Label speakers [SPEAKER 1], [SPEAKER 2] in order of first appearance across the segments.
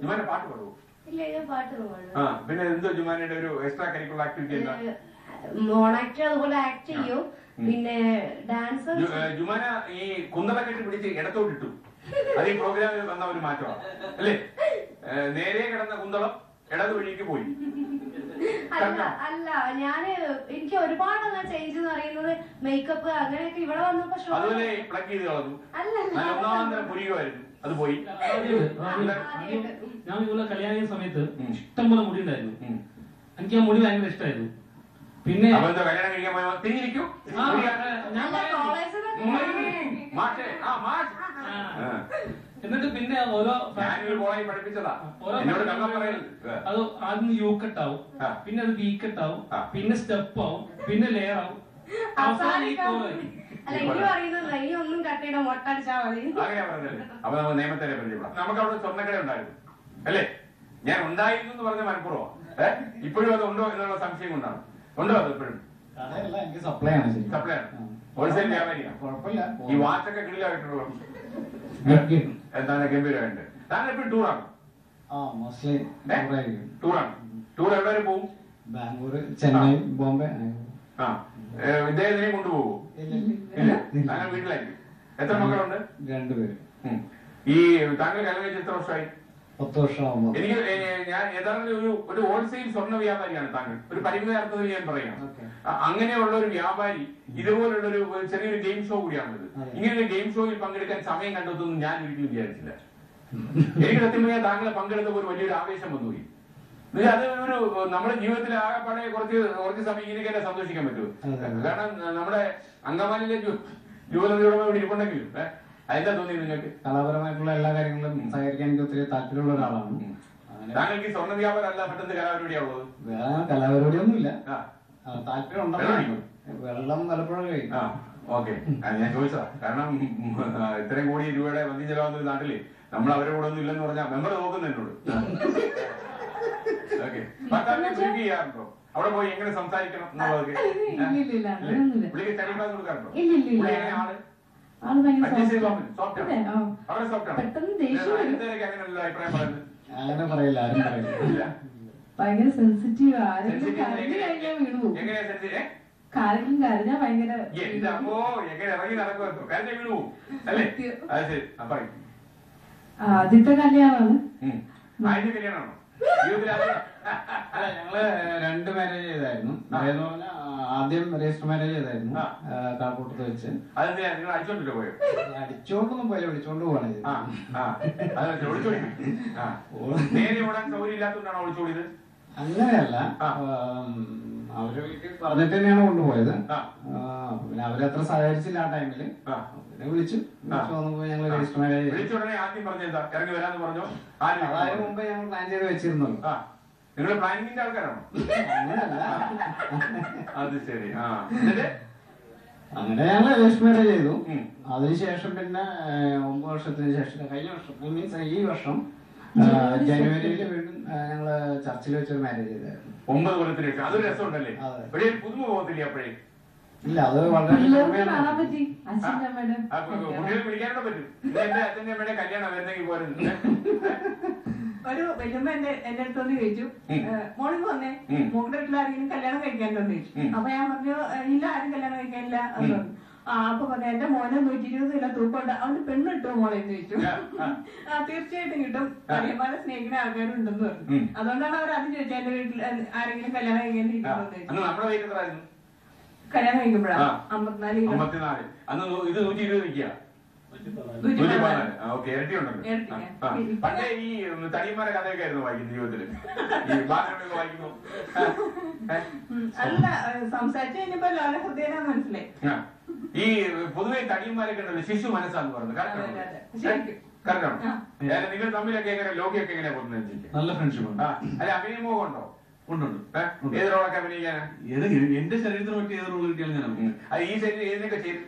[SPEAKER 1] ജുമാനെ പാട്ട് പാടുവോ? പിന്നെ എന്തോ ജുമാനയുടെ ഒരു എക്സ്ട്രാ കരിക്കുലർ ആക്ടിവിറ്റി എന്താ?
[SPEAKER 2] മോണാക്ട് അതുപോലെ ആക്ട് ചെയ്യും. പിന്നെ ഡാൻസ്.
[SPEAKER 1] ജുമാന ഈ കുന്തളക്കെട്ട് പിടിച്ച് ഇടത്തോട്ടിട്ടു. അത് ഈ പ്രോഗ്രാമിൽ വന്ന ഒരു മാറ്റമാണ് അല്ലേ? നേരെ കിടന്ന കുന്തളം ഇടത് വഴിക്ക് പോയി.
[SPEAKER 2] അല്ല ഞാന് എനിക്ക് ഒരുപാട് ചേഞ്ച് എന്ന് പറയുന്നത് മേക്കപ്പ് അങ്ങനെയൊക്കെ ഇവിടെ വന്നപ്പോ
[SPEAKER 1] അതുപോലെ പ്ലഗ് ചെയ്ത് കളഞ്ഞു. ഒന്നാന്തരം പുരികമായിരുന്നു, അത് പോയി.
[SPEAKER 3] ഞാൻ ഇതുപോലെ കല്യാണ സമയത്ത് ഇഷ്ടം പോലെ മുടി ഉണ്ടായിരുന്നു. എനിക്ക് ആ മുടി ഭയങ്കര ഇഷ്ടമായിരുന്നു. പിന്നെ
[SPEAKER 1] കല്യാണം കഴിക്കാൻ പോയാൽ തിരിഞ്ഞിരിക്കും.
[SPEAKER 3] എന്നിട്ട് പിന്നെ ഓരോ
[SPEAKER 1] പഠിപ്പിച്ചതാ.
[SPEAKER 3] അത് ആദ്യം യു കട്ടാവും, പിന്നെ അത് വി കട്ടാവും, പിന്നെ സ്റ്റെപ്പ് ആവും, പിന്നെ ലെയർ ആവും.
[SPEAKER 1] അപ്പൊ നമുക്ക് നിയമത്തെ പരിചയപ്പെടാം. നമുക്ക് അവിടെ സ്വർണ്ണക്കട ഉണ്ടായിരുന്നു അല്ലേ? ഞാൻ ഉണ്ടായിരുന്നു എന്ന് പറഞ്ഞ മനഃപൂർവ്വം. ഇപ്പോഴും അത് ഉണ്ടോ എന്നുള്ള സംശയം കൊണ്ടാണ്. ഉണ്ടോ അത് ഇപ്പോഴും?
[SPEAKER 4] സപ്ലൈ ആണ്.
[SPEAKER 1] ഹോൾസെയിൽ വ്യാപാരിയാണ്. കുഴപ്പമില്ല. ഈ വാച്ചൊക്കെ കിടിലായിട്ടുള്ള എന്താണ് ഗംഭീരമായിട്ട്. താങ്കൾ എപ്പോഴും ടൂറാണ്? ടൂറാണ്. ടൂർ എവിടെ വരെ പോവും?
[SPEAKER 4] ബാംഗ്ലൂർ, ചെന്നൈ, ബോംബെ.
[SPEAKER 1] ഇദ്ദേഹത്തിനെ കൊണ്ടുപോകൂ? താങ്കൾ വീട്ടിലായിരിക്കും. എത്ര മക്കളുണ്ട്?
[SPEAKER 4] 2 പേര്.
[SPEAKER 1] ഈ താങ്കൾ കല്യാണം കഴിച്ച് എത്ര വർഷമായി?
[SPEAKER 4] 10 വർഷമാകുമ്പോ.
[SPEAKER 1] എനിക്ക് ഞാൻ യഥാർത്ഥത്തിൽ ഒരു ഹോൾസെയിൽ സ്വർണ്ണ വ്യാപാരിയാണ് താങ്കൾ. ഒരു പരിമിത അർത്ഥത്തിൽ ഞാൻ പറയാം. അങ്ങനെയുള്ള ഒരു വ്യാപാരി ഇതുപോലുള്ള ഒരു ചെറിയൊരു ഗെയിം ഷോ കൂടിയാണിത്. ഇങ്ങനെ ഒരു ഗെയിം ഷോയിൽ പങ്കെടുക്കാൻ സമയം കണ്ടെത്തുന്നു ഞാൻ ഒരിക്കലും വിചാരിച്ചില്ല. എനിക്ക് സത്യം പറഞ്ഞാൽ താങ്കളെ പങ്കെടുത്തപ്പോൾ ഒരു വലിയൊരു ആവേശം വന്നുപോയി. അത് ഒരു നമ്മുടെ ജീവിതത്തിൽ ആകെപ്പാടെ കുറച്ച് സമയം ഇങ്ങനെയൊക്കെ സന്തോഷിക്കാൻ പറ്റുമോ? കാരണം നമ്മുടെ അങ്കമാലിയിലെ ജുവലറിയോടെ ഇവിടെ ഇരിപ്പുണ്ടെങ്കിലും അതെന്താ തോന്നി നിങ്ങൾക്ക്?
[SPEAKER 4] കലാപരമായിട്ടുള്ള എല്ലാ കാര്യങ്ങളും സഹകരിക്കാൻ എനിക്ക് ഒത്തിരി താല്പര്യമുള്ള ഒരാളാണ്.
[SPEAKER 1] താങ്കൾക്ക് സ്വർണ്ണ വ്യാപാരം അല്ല പെട്ടെന്ന് കലാപരിപാടിയാവുള്ളത്?
[SPEAKER 4] വേറെ കലാപരിപാടിയൊന്നുമില്ല. താല്പര്യം ഉണ്ടല്ലോ. വെള്ളം പലപ്പോഴും കഴിക്കും.
[SPEAKER 1] ഓക്കെ, ഞാൻ ചോദിച്ചതാ. കാരണം ഇത്രയും കോടി രൂപയുടെ വന്ധ്യ ചെലവാകുന്ന ഒരു നാട്ടില് നമ്മൾ അവരെ കൂടെ ഒന്നും ഇല്ലെന്ന് പറഞ്ഞാൽ മെമ്പർ നോക്കുന്നു എന്നോട്. ഓക്കെ, ബ്രീഫ് ചെയ്യാറുണ്ടോ? അവിടെ പോയി എങ്ങനെ സംസാരിക്കണം എന്നുള്ളതൊക്കെ പുള്ളിക്ക് സ്റ്റഡി ക്ലാസ് കൊടുക്കാറുണ്ടോ? ആള്
[SPEAKER 4] അങ്ങനെ പറയില്ല, ആരും പറയില്ല.
[SPEAKER 5] ഭയങ്കര സെൻസിറ്റീവ്. ആരെങ്കിലും കരഞ്ഞു കഴിഞ്ഞാൽ വീണു പോകും. കാരെങ്കിലും കരഞ്ഞാ ഭയങ്കര ആദ്യത്തെ കല്യാണമാണ്.
[SPEAKER 4] ഞങ്ങള് 2 മാരേജ് ചെയ്തായിരുന്നു. ആദ്യം രജിസ്റ്റർ മാരേജ് ചെയ്തായിരുന്നു കാൽക്കൂട്ടത്ത് വെച്ച്. അടിച്ചോണ്ടൊന്നും പോയില്ല, വിളിച്ചോണ്ട് പോവാണ്. അങ്ങനെയല്ല, അവര് വീട്ടിൽ പറഞ്ഞിട്ട് തന്നെയാണ് കൊണ്ടുപോയത്. പിന്നെ അവരത്ര സഹകരിച്ചില്ല ആ ടൈമില്. പിന്നെ വിളിച്ചു ഞങ്ങൾ രജിസ്റ്റർ മാരേജ് ചെയ്തു. അതായത് മുമ്പ് ഞങ്ങൾ പ്ലാൻ ചെയ്ത് വെച്ചിരുന്നല്ലോ.
[SPEAKER 1] നിങ്ങള് പ്ലാനിങ്ങിന്റെ ആൾക്കാരാണോ? അത് ശരി.
[SPEAKER 4] അങ്ങനെ ഞങ്ങൾ രജിസ്റ്റർ മാരേജ് ചെയ്തു. അതിനുശേഷം പിന്നെ 9 വർഷത്തിന് ശേഷം കഴിഞ്ഞ വർഷം, മീൻസ് ഈ വർഷം ജനുവരിയിൽ വീണ്ടും ഞങ്ങള് ചർച്ചിൽ വെച്ചൊരു മാരേജ് ചെയ്തായിരുന്നു.
[SPEAKER 1] 9 കൊല്ലത്തിന് ശേഷം. അതൊരു രസമുണ്ടല്ലേ? പുതുമ പോകത്തില്ലേ അപ്പോഴേ?
[SPEAKER 4] ഇല്ല, അത് വളരെ
[SPEAKER 1] കുട്ടികൾ പിടിക്കാനോടെ പറ്റും. എന്റെ അച്ഛൻ്റെ അമ്മയുടെ കല്യാണം വരുന്നെങ്കിൽ പോരുന്നു.
[SPEAKER 5] ഒരു വല്യമ്മ എന്റെ അടുത്തൊന്ന് ചോദിച്ചു, മോളിക്ക് വന്നേ, മോളുടെ വീട്ടിൽ ആരെങ്കിലും കല്യാണം കഴിക്കാനോ ചോദിച്ചു. അപ്പൊ ഞാൻ പറഞ്ഞു ഇല്ല, ആരും കല്യാണം കഴിക്കാനില്ല എന്ന് പറഞ്ഞു. അപ്പൊ പറഞ്ഞു എന്റെ മോനെ 120 കിലോ തൂക്കമുണ്ട്, അവന് പെണ്ണ് കിട്ടുമോ മോളെ എന്ന് ചോദിച്ചു. തീർച്ചയായിട്ടും കിട്ടും, കല്യാണം സ്നേഹിക്കുന്ന ആൾക്കാരും ഉണ്ടെന്ന് പറഞ്ഞു. അതുകൊണ്ടാണ് അവർ അത് ചോദിച്ചത്, എന്റെ വീട്ടിൽ ആരെങ്കിലും കല്യാണം കഴിക്കാനിരിക്കുന്നു ചോദിച്ചു. കല്യാണം കഴിക്കുമ്പോഴാണ് 54 കിലോ.
[SPEAKER 1] അന്ന് ഇത് 120 നിൽക്കുക. പണ്ടേ ഈ തടിയന്മാരെ കഥയൊക്കെ ആയിരുന്നു വായിക്കുന്നത് ജീവിതത്തില്. ഈ ബാലനൊക്കെ വായിക്കുന്നു.
[SPEAKER 5] അല്ല, സംസാരിച്ചു കഴിഞ്ഞപ്പോ ലോല ഹൃദയനാന്ന് മനസ്സിലായി.
[SPEAKER 1] ഈ പൊതുവെ തടിയന്മാരൊക്കെ ഉണ്ടല്ലോ ശിശു മനസ്സാന്ന് പറയുന്നത്. കറക്റ്റാണോ? നിങ്ങൾ തമ്മിലൊക്കെ എങ്ങനെ ലോകിയൊക്കെ എങ്ങനെയാ പോകുന്നത്?
[SPEAKER 3] നല്ല ഫ്രണ്ട്ഷിപ്പ്.
[SPEAKER 1] അല്ല, അഭിനയമോ ഉണ്ടോ?
[SPEAKER 3] ഉണ്ടുണ്ട്.
[SPEAKER 1] ഏത് റോളൊക്കെ അഭിനയിക്കാനാ?
[SPEAKER 3] എന്റെ ശരീരത്തിന് പറ്റിയ ഏത് റോൾ കിട്ടിയാലും ഞാൻ
[SPEAKER 1] അത് ഈ ശരീരം ഏതിനൊക്കെ ചെയ്തു?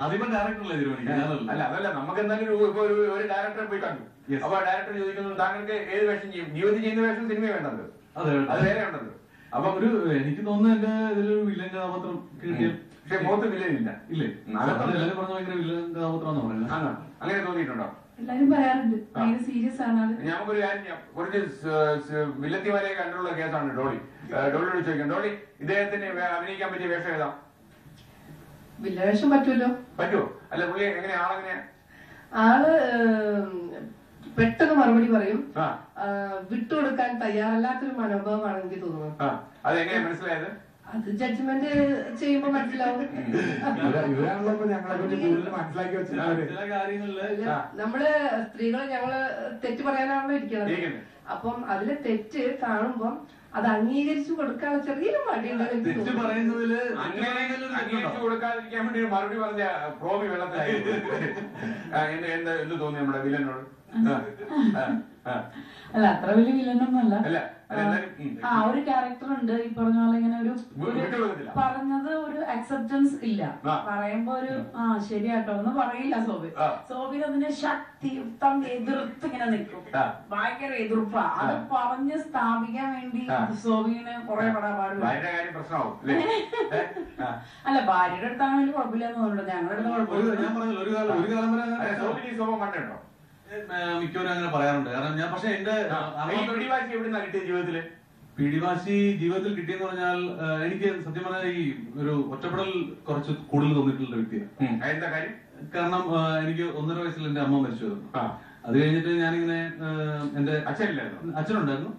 [SPEAKER 3] അതിപ്പോ ഡയറക്ടറല്ലേ തീരുമാനിക്കുന്നത്.
[SPEAKER 1] അല്ല, അതല്ല, നമുക്ക് എന്തായാലും ഒരു ഡയറക്ടറെ പോയി കണ്ടു. അപ്പൊ ഡയറക്ടർ ചോദിക്കുന്നു താങ്കൾക്ക് ഏത് വേഷം ചെയ്യും? ജീവിതത്തിൽ ചെയ്യുന്ന വേഷം സിനിമ വേണ്ടത്, അത് വേറെ ഉണ്ടല്ലോ.
[SPEAKER 3] അപ്പൊ എനിക്ക് തോന്നുന്നു എന്റെ ഇതിലൊരു വില്ലൻ കഥാപാത്രം കിട്ടിയ
[SPEAKER 1] പക്ഷെ മുഖത്ത് വില്ലനില്ല.
[SPEAKER 6] ഇല്ലേ? എല്ലാവരും പറഞ്ഞ ഭയങ്കര വില്ലൻ കഥാപാത്രമാണെന്ന് പറയുന്നത്.
[SPEAKER 1] അങ്ങനെ തോന്നിയിട്ടുണ്ടോ?
[SPEAKER 5] എല്ലാരും പറയാറുണ്ട് സീരിയസ് ആണ്.
[SPEAKER 1] ഞങ്ങൾക്കൊരു കാര്യം ചെയ്യാം, കുറച്ച് വില്ലത്തിമാരെ കണ്ടുള്ള കേസാണ് ഡോളി. ഡോളിയോട് ചോദിക്കാം, ഡോളി ഇദ്ദേഹത്തിന് അഭിനയിക്കാൻ പറ്റിയ വേഷം ഏതാ?
[SPEAKER 7] വില്ലവേഷം പറ്റുമല്ലോ.
[SPEAKER 1] പറ്റുമോ? അല്ല പുള്ളി എങ്ങനെ ആളെങ്ങനെയാ?
[SPEAKER 7] ആള് പെട്ടെന്ന് മറുപടി പറയും. വിട്ടുകൊടുക്കാൻ തയ്യാറല്ലാത്തൊരു മനോഭാവമാണ് എനിക്ക് തോന്നുന്നത്.
[SPEAKER 1] അതെങ്ങനെയാ മനസ്സിലായത്?
[SPEAKER 7] അത് ജഡ്ജ്മെന്റ് ചെയ്യുമ്പോ മനസ്സിലാവും.
[SPEAKER 6] ചില കാര്യങ്ങളില്
[SPEAKER 7] നമ്മള് സ്ത്രീകള് ഞങ്ങള് തെറ്റ് പറയാനാണല്ലോ ഇരിക്കുന്നത്. അപ്പം അതിലെ തെറ്റ് കാണുമ്പോ അത് അംഗീകരിച്ചു കൊടുക്കാനുള്ള ചെറിയൊരു മടിയുണ്ട്.
[SPEAKER 6] തെറ്റ് പറയുന്നതില്
[SPEAKER 1] അംഗീകരിച്ചു കൊടുക്കാതിരിക്കാൻ വേണ്ടി മറുപടി പറഞ്ഞ പ്രോബി വെള്ളത്തിലായി. എന്ത് തോന്നി നമ്മുടെ വില്ലനോട്?
[SPEAKER 8] അല്ല അത്ര വലിയ വില്ലനൊന്നും അല്ല. ഒരു ക്യാരക്ടർ ഉണ്ട് ഈ പറഞ്ഞ പോലെ ഇങ്ങനെ ഒരു പറഞ്ഞത് ഒരു അക്സെപ്റ്റൻസ് ഇല്ല. പറയുമ്പോ ഒരു ശരിയാട്ടോ എന്ന് പറയില്ല സോബി. സോബിന് അതിന് ശക്തിയുക്തം എതിർത്ത് ഇങ്ങനെ നിൽക്കും. ഭയങ്കര എതിർപ്പാ. അത് പറഞ്ഞ് സ്ഥാപിക്കാൻ വേണ്ടി സോബിന് കുറെ പടാപാട്. അല്ല ഭാര്യയുടെ അടുത്താണ് വലിയ കുഴപ്പമില്ലെന്ന് തോന്നുന്നുണ്ട്. ഞങ്ങളുടെ അടുത്ത് കുഴപ്പമില്ല.
[SPEAKER 6] മിക്കവരും അങ്ങനെ പറയാറുണ്ട്. കാരണം ഞാൻ പക്ഷെ എന്റെ പിടിവാശി ജീവിതത്തിൽ കിട്ടിയെന്ന് പറഞ്ഞാൽ എനിക്ക് സത്യം പറഞ്ഞാൽ ഈ ഒരു ഒറ്റപ്പെടൽ കുറച്ച് കൂടുതൽ തോന്നിയിട്ടുള്ള വ്യക്തിയാണ്. കാരണം എനിക്ക് 1.5 വയസ്സിൽ എന്റെ അമ്മ മരിച്ചു. അത് കഴിഞ്ഞിട്ട് ഞാനിങ്ങനെ എന്റെ അച്ഛനുണ്ടായിരുന്നു.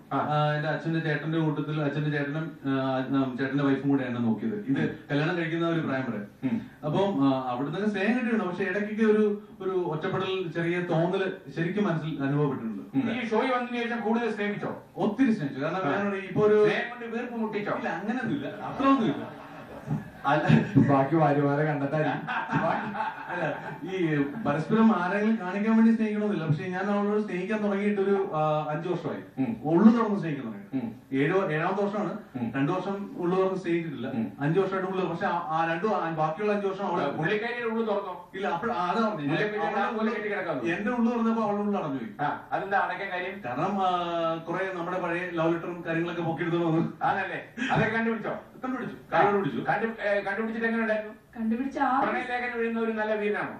[SPEAKER 6] എന്റെ അച്ഛന്റെ ചേട്ടന്റെ കൂട്ടത്തിൽ അച്ഛന്റെ ചേട്ടനും ചേട്ടന്റെ വൈഫും കൂടെ എന്നെ നോക്കിയത്. ഇത് കല്യാണം കഴിക്കുന്ന ഒരു പ്രായം വരെ. അപ്പം അവിടുന്ന് സ്നേഹം കിട്ടിയിട്ടുണ്ട്. പക്ഷെ ഇടയ്ക്കൊക്കെ ഒരു ഒറ്റപ്പെടൽ ചെറിയ തോന്നല് ശരിക്കും മനസ്സിൽ അനുഭവപ്പെട്ടിട്ടുണ്ട്.
[SPEAKER 1] ഈ ഷോയി വന്നതിന് ശേഷം കൂടുതൽ സ്നേഹിച്ചോ?
[SPEAKER 6] ഒത്തിരി സ്നേഹിച്ചു. കാരണം ഇപ്പൊ ഒരു
[SPEAKER 1] വീർപ്പ് മുട്ടിച്ചോ?
[SPEAKER 6] ഇല്ല, അങ്ങനെയൊന്നുമില്ല, അത്രയൊന്നുമില്ല.
[SPEAKER 4] ബാക്കി ഭാര്യമാരെ കണ്ടെത്താൻ
[SPEAKER 6] അല്ല, ഈ പരസ്പരം ആരെങ്കിലും കാണിക്കാൻ വേണ്ടി സ്നേഹിക്കണമെന്നില്ല. പക്ഷെ ഞാൻ അവളോട് സ്നേഹിക്കാൻ തുടങ്ങിയിട്ട് ഒരു 5 വർഷമായി. ഉള്ളു തുറന്ന് സ്നേഹിക്കാൻ തുടങ്ങി. 7ാമത്തെ വർഷമാണ്. 2 വർഷം ഉള്ളു തുറന്ന് സ്നേഹിച്ചിട്ടില്ല. 5 വർഷമായിട്ട് ഉള്ളു. പക്ഷെ ബാക്കിയുള്ള 5 വർഷം അവളെ
[SPEAKER 1] ഉള്ളു തുറന്നോ?
[SPEAKER 6] ഇല്ല. അപ്പോൾ അതാ പറഞ്ഞു, എന്റെ ഉള്ളു തുറന്നപ്പോ അവളുടെ ഉള്ളിൽ അടഞ്ഞു പോയി.
[SPEAKER 1] അതെന്താ അടയ്ക്കാൻ കാര്യം?
[SPEAKER 6] കാരണം കുറെ നമ്മുടെ പഴയ ലവ് ലെറ്ററും കാര്യങ്ങളൊക്കെ പൊക്കിയെടുത്തു വന്നു.
[SPEAKER 1] അതല്ലേ? അതൊക്കെ കണ്ടുപിടിച്ചോ? കണ്ടുപിടിച്ചിട്ട് എങ്ങനെ ഉണ്ടായിരുന്നു? പ്രണയലേഖനം എഴുതുന്ന ഒരു നല്ല വീരനാണോ?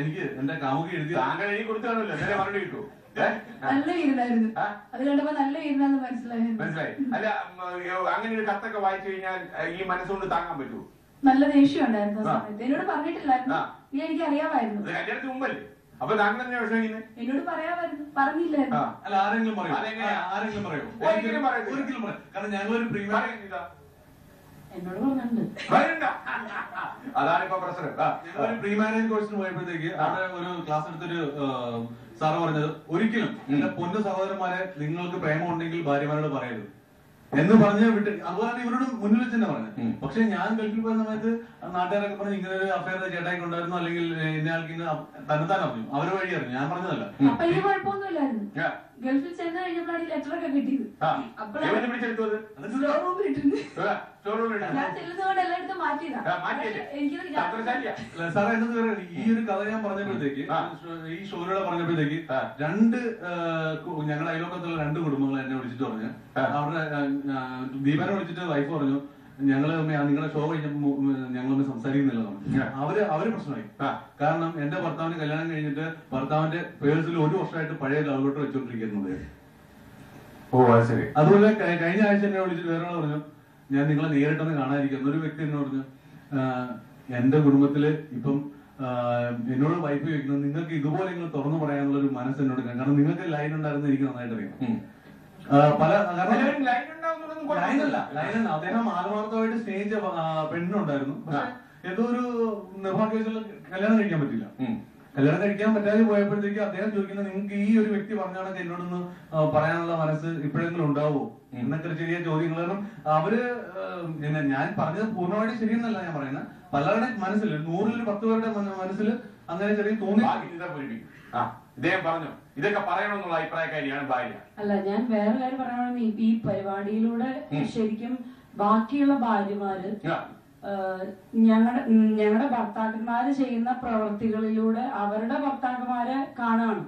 [SPEAKER 6] എനിക്ക് എന്റെ കാമുകി എഴുതി.
[SPEAKER 1] താങ്കൾ എഴുതി കൊടുത്താണല്ലോ, നേരെ മറുപടി കിട്ടുമോ?
[SPEAKER 5] നല്ല വീരനായിരുന്നു. അത് കണ്ടപ്പോ നല്ല വീരനാന്ന് മനസ്സിലായി.
[SPEAKER 1] അല്ല, അങ്ങനെ ഒരു കത്തൊക്കെ വായിച്ചു കഴിഞ്ഞാൽ ഈ മനസ്സുകൊണ്ട് താങ്ങാൻ പറ്റുമോ?
[SPEAKER 5] നല്ല ദേഷ്യം ഉണ്ടായിരുന്നു ആ സമയത്ത്. എന്നോട് പറഞ്ഞിട്ടില്ലായിരുന്നു. എനിക്ക് അറിയാമായിരുന്നു.
[SPEAKER 1] കല്യാണത്തിന് മുമ്പല്ലേ? അപ്പൊ താങ്കൾ തന്നെ വിഷമിക്കുന്നത്?
[SPEAKER 5] എന്നോട് പറയാമായിരുന്നു, പറഞ്ഞില്ലായിരുന്നു.
[SPEAKER 6] അല്ല, ആരെങ്കിലും പറയോ? ആരെങ്കിലും പറയോ? ഒരിക്കലും പറയും. കാരണം ഞങ്ങളൊരു
[SPEAKER 8] എന്നോട് പറഞ്ഞിട്ടുണ്ട്.
[SPEAKER 1] അതാണിപ്പോ പ്രശ്നം.
[SPEAKER 6] ഒരു പ്രീ മാരേജ് കോഴ്സിന് പോയപ്പോഴത്തേക്ക് അവിടെ ഒരു ക്ലാസ് എടുത്തൊരു സാറ് പറഞ്ഞത്, ഒരിക്കലും എന്റെ പൊന്നു സഹോദരന്മാരെ നിങ്ങൾക്ക് പ്രേമം ഉണ്ടെങ്കിൽ ഭാര്യമാരോട് പറയരുത് എന്ന് പറഞ്ഞ് വിട്ട്. അതുപോലെ ഇവരോട് മുന്നിൽ വെച്ച് തന്നെ പറഞ്ഞു. പക്ഷെ ഞാൻ ഗൾഫിൽ പോയ സമയത്ത് നാട്ടുകാരൊക്കെ പറഞ്ഞു ഇങ്ങനെ ഒരു അഫയർ ചേട്ടായിക്ക് ഉണ്ടായിരുന്നു, അല്ലെങ്കിൽ ഇന്നയാൾക്ക് ഇങ്ങനെ തന്നെത്താൻ അറിഞ്ഞു, അവര് വഴി അറിഞ്ഞു, ഞാൻ പറഞ്ഞതല്ല.
[SPEAKER 5] അപ്പൊ എനിക്ക് കുഴപ്പമൊന്നുമില്ലായിരുന്നു. ഗൾഫിൽ ചെന്ന് കഴിഞ്ഞപ്പോഴാണ് ഈ ലെറ്ററൊക്കെ കിട്ടിയത്.
[SPEAKER 1] അപ്പോഴാണ്
[SPEAKER 5] ഞാൻ ചെല്ലുന്നതുകൊണ്ട് എല്ലായിടത്തും മാറ്റിയതാ.
[SPEAKER 6] സാറേ എന്നത് പറയുന്നത്, ഈ ഒരു കഥ ഞാൻ പറഞ്ഞപ്പോഴത്തേക്ക്, ഈ ഷോയിലൂടെ പറഞ്ഞപ്പോഴത്തേക്ക് ഞങ്ങളുടെ അയലോക്കത്തുള്ള 2 കുടുംബങ്ങൾ എന്നെ വിളിച്ചിട്ട് പറഞ്ഞു. അവരുടെ ദീപനെ വിളിച്ചിട്ട് വൈഫ് പറഞ്ഞു, ഞങ്ങള് നിങ്ങളുടെ ഷോ കഴിഞ്ഞപ്പോ ഞങ്ങളൊന്ന് സംസാരിക്കുന്നില്ല. അവര് പ്രശ്നമായി. കാരണം എന്റെ ഭർത്താവിന് കല്യാണം കഴിഞ്ഞിട്ട് ഭർത്താവിന്റെ പേഴ്സിൽ 1 വർഷമായിട്ട് പഴയ ലവ് വെച്ചോണ്ടിരിക്കുന്നത്. അതുപോലെ കഴിഞ്ഞ ആഴ്ച എന്നെ വിളിച്ചിട്ട് വേറെ പറഞ്ഞു, ഞാൻ നിങ്ങളെ നേരിട്ടൊന്ന് കാണാതിരിക്കുന്നു. ഒരു വ്യക്തി എന്നോട് പറഞ്ഞു, എന്റെ കുടുംബത്തില് ഇപ്പം എന്നോട് വൈഫ് ചോദിക്കുന്നത്, നിങ്ങൾക്ക് ഇതുപോലെ നിങ്ങൾ തുറന്നു പറയാനുള്ള ഒരു മനസ്സ് എന്നോട്, കാരണം നിങ്ങൾക്ക് ലൈൻ ഉണ്ടായിരുന്നു എനിക്ക് നന്നായിട്ട് അറിയാം. ലൈനല്ല, അദ്ദേഹം ആത്മാർത്ഥമായിട്ട് സ്നേഹിച്ച പെണ്ണുണ്ടായിരുന്നു. പക്ഷെ ഏതോ ഒരു നിർഭാഗ്യവശാൽ കല്യാണം കഴിക്കാൻ പറ്റില്ല. കല്യാണം കഴിക്കാൻ പറ്റാതെ പോയപ്പോഴത്തേക്ക് അദ്ദേഹം ചോദിക്കുന്നത്, നിങ്ങൾക്ക് ഈ ഒരു വ്യക്തി പറഞ്ഞാണെങ്കിൽ എന്നോടൊന്ന് പറയാനുള്ള മനസ്സ് ഇപ്പോഴെങ്കിലും ഉണ്ടാവുമോ എന്നൊക്കെ ചെറിയ ചോദ്യങ്ങൾ. കാരണം അവര് ഞാൻ പറഞ്ഞത് പൂർണ്ണമായിട്ട് ശരിയെന്നല്ല ഞാൻ പറയുന്നത്. പലരുടെ മനസ്സിൽ 100-ൽ 10 പേരുടെ മനസ്സിൽ അങ്ങനെ ചെറിയ തോന്നി.
[SPEAKER 1] ഇദ്ദേഹം പറഞ്ഞു ഇതൊക്കെ പറയണമെന്നുള്ള അഭിപ്രായക്കാരിയാണ് ഭാര്യ.
[SPEAKER 8] അല്ല, ഞാൻ വേറെ കാര്യം പറയണമെന്ന്, ഈ പരിപാടിയിലൂടെ ശരിക്കും ബാക്കിയുള്ള ഭാര്യമാര് ഞങ്ങളുടെ ഭർത്താക്കന്മാര് ചെയ്യുന്ന പ്രവൃത്തികളിലൂടെ അവരുടെ ഭർത്താക്കന്മാരെ കാണാണ്.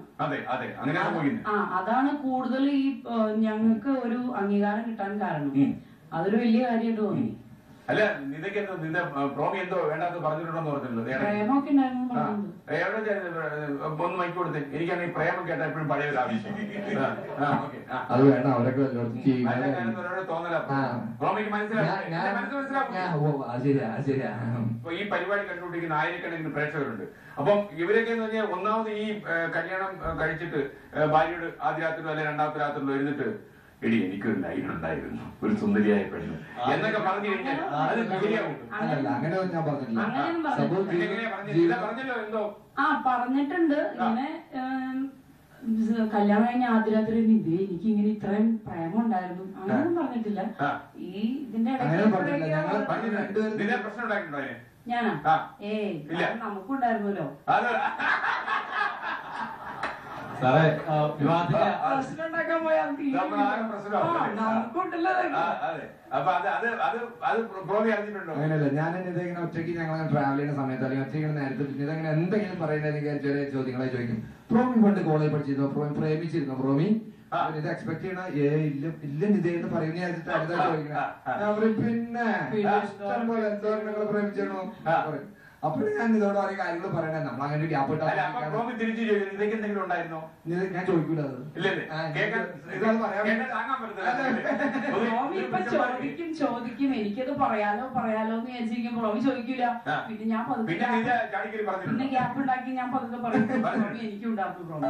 [SPEAKER 8] അതാണ് കൂടുതൽ ഈ ഞങ്ങൾക്ക് ഒരു അംഗീകാരം കിട്ടാൻ കാരണം. അതൊരു വലിയ കാര്യമായിട്ട് തോന്നി.
[SPEAKER 1] അല്ല നിതയ്ക്ക് എന്തോ നിത പ്രോമി എന്തോ വേണ്ടാത്ത പറഞ്ഞിട്ടുണ്ടോന്ന് പറഞ്ഞിട്ടുള്ളത് ഒന്ന് മൈക്ക് കൊടുത്തേ. എനിക്കാണെങ്കിൽ പ്രേമം കേട്ടാ എപ്പോഴും പഴയ ഒരു ആവശ്യം.
[SPEAKER 9] അത് വേണം അവരൊക്കെ
[SPEAKER 1] തോന്നല പ്രോമിക്ക് മനസ്സിലാവും. ഈ പരിപാടി കണ്ടുകൊണ്ടിരിക്കുന്ന ആയിരക്കണക്കിന് പ്രേക്ഷകരുണ്ട്. അപ്പം ഇവരൊക്കെ എന്ന് പറഞ്ഞാൽ ഒന്നാമത് ഈ കല്യാണം കഴിച്ചിട്ട് ഭാര്യയോട് ആദ്യ രാത്രിയിലോ അല്ലെ രണ്ടാമത്തെ രാത്രിയിലോ ഇരുന്നിട്ട് എടി എനിക്കൊരു ലൈൻ ഉണ്ടായിരുന്നു, ഒരു സുന്ദരിയായ പെണ്ണ് എന്നൊക്കെ പറഞ്ഞു കഴിഞ്ഞാൽ അത് ശരിയാവും.
[SPEAKER 9] അങ്ങനെ ഞാൻ പറഞ്ഞല്ലോ
[SPEAKER 1] എന്തോ
[SPEAKER 8] പറഞ്ഞിട്ടുണ്ട്. ഇങ്ങനെ കല്യാണം കഴിഞ്ഞ ആദ്യ രാത്രി ഇതേ എനിക്ക് ഇങ്ങനെ ഇത്രയും പ്രേമം ഉണ്ടായിരുന്നു അങ്ങനെയൊന്നും പറഞ്ഞിട്ടില്ല. ഈ ഇതിന്റെ
[SPEAKER 1] ഇടയ്ക്ക് പ്രശ്നം ഉണ്ടായിട്ടുണ്ടോ?
[SPEAKER 8] ഞാനാ നമുക്കുണ്ടായിരുന്നല്ലോ.
[SPEAKER 6] സാറേ വിവാഹത്തിന്റെ
[SPEAKER 8] പ്രശ്നം ഉണ്ടാക്കാൻ പോയാൽ നമുക്കുണ്ടല്ലോ.
[SPEAKER 9] അങ്ങനെയല്ല, ഞാൻ ഇങ്ങനെ ഒറ്റയ്ക്ക് ഞങ്ങൾ ട്രാവൽ ചെയ്യുന്ന സമയത്ത് അല്ലെങ്കിൽ ഒറ്റയ്ക്ക് നേരത്തെ ഇതങ്ങനെ എന്തെങ്കിലും പറയുന്നത് ചെറിയ ചോദ്യങ്ങളെ ചോദിക്കും. പ്രോമി പണ്ട് കോളേജ് പഠിച്ചിരുന്നോ, പ്രോമി പ്രേമിച്ചിരുന്നോ, പ്രോമി ഇത് എക്സ്പെക്ട് ചെയ്യണ ഇല്ല നിതയെന്ന് പറയുന്ന അടുത്ത ചോദിക്കണം. അവര് പിന്നെ ഇഷ്ടം പോലെ എന്തോ നിങ്ങൾ പ്രേമിച്ചിരുന്നു പറയും. അപ്പോഴും ഞാൻ ഇതോട് കുറെ കാര്യങ്ങൾ പറയണേ. നമ്മൾ അങ്ങനെ ഗ്യാപ്പ്
[SPEAKER 1] ഞാൻ
[SPEAKER 9] ചോദിക്കൂല.
[SPEAKER 8] ചോദിക്കും എനിക്കത് പറയാലോ എന്ന് വിചാരിച്ചിരിക്കും. പ്രോമി ചോദിക്കൂല. പിന്നെ ഞാൻ പിന്നെ ഗ്യാപ്പ് ഉണ്ടാക്കി ഞാൻ പതുക്കെ പറയും. എനിക്കും ഉണ്ടാക്കും പ്രോമി.